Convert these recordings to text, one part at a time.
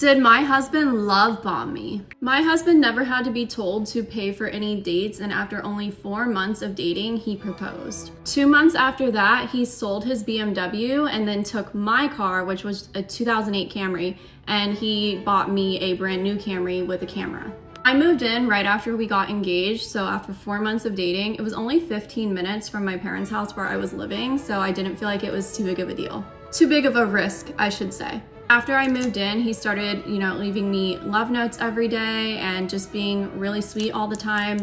Did my husband love bomb me? My husband never had to be told to pay for any dates, and after only 4 months of dating, he proposed. 2 months after that, he sold his BMW and then took my car, which was a 2008 Camry, and he bought me a brand new Camry with a camera. I moved in right after we got engaged, so after 4 months of dating, it was only 15 minutes from my parents' house where I was living, so I didn't feel like it was too big of a deal. Too big of a risk, I should say. After I moved in, he started, leaving me love notes every day and just being really sweet all the time.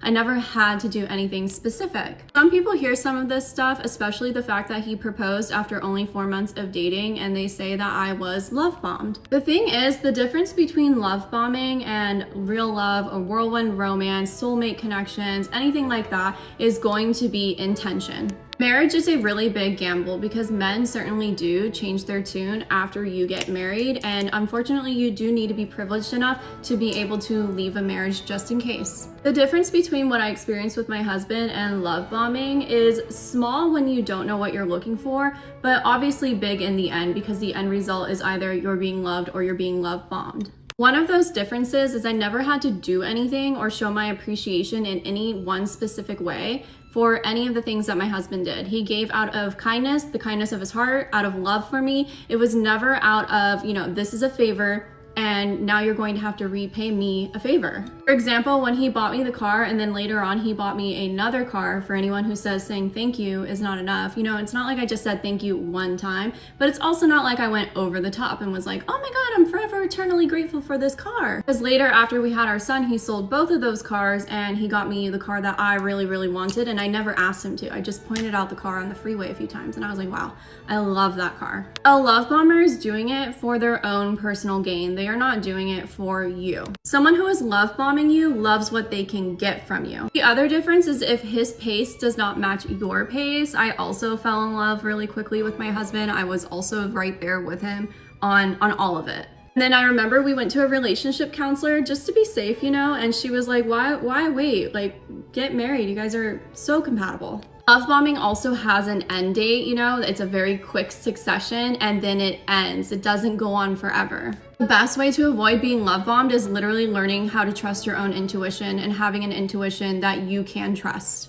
I never had to do anything specific. Some people hear some of this stuff, especially the fact that he proposed after only 4 months of dating, and they say that I was love bombed. The thing is, the difference between love bombing and real love, a whirlwind romance, soulmate connections, anything like that, is going to be intention. Marriage is a really big gamble because men certainly do change their tune after you get married, and unfortunately you do need to be privileged enough to be able to leave a marriage just in case. The difference between what I experienced with my husband and love bombing is small when you don't know what you're looking for, but obviously big in the end because the end result is either you're being loved or you're being love bombed. One of those differences is I never had to do anything or show my appreciation in any one specific way for any of the things that my husband did. He gave out of kindness, the kindness of his heart, out of love for me. It was never out of, this is a favor and now you're going to have to repay me a favor. For example, when he bought me the car and then later on he bought me another car, for anyone who says saying thank you is not enough, it's not like I just said thank you one time, but it's also not like I went over the top and was like, oh my God, I'm forever eternally grateful for this car. Because later after we had our son, he sold both of those cars and he got me the car that I really, really wanted, and I never asked him to. I just pointed out the car on the freeway a few times and I was like, wow, I love that car. A love bomber is doing it for their own personal gain. They are not doing it for you. Someone who is love bombing you loves what they can get from you. The other difference is if his pace does not match your pace. I also fell in love really quickly with my husband. I was also right there with him on all of it. And then I remember we went to a relationship counselor just to be safe, and she was like, why wait? Like, get married. You guys are so compatible. Love bombing also has an end date, it's a very quick succession and then it ends. It doesn't go on forever. The best way to avoid being love bombed is literally learning how to trust your own intuition and having an intuition that you can trust.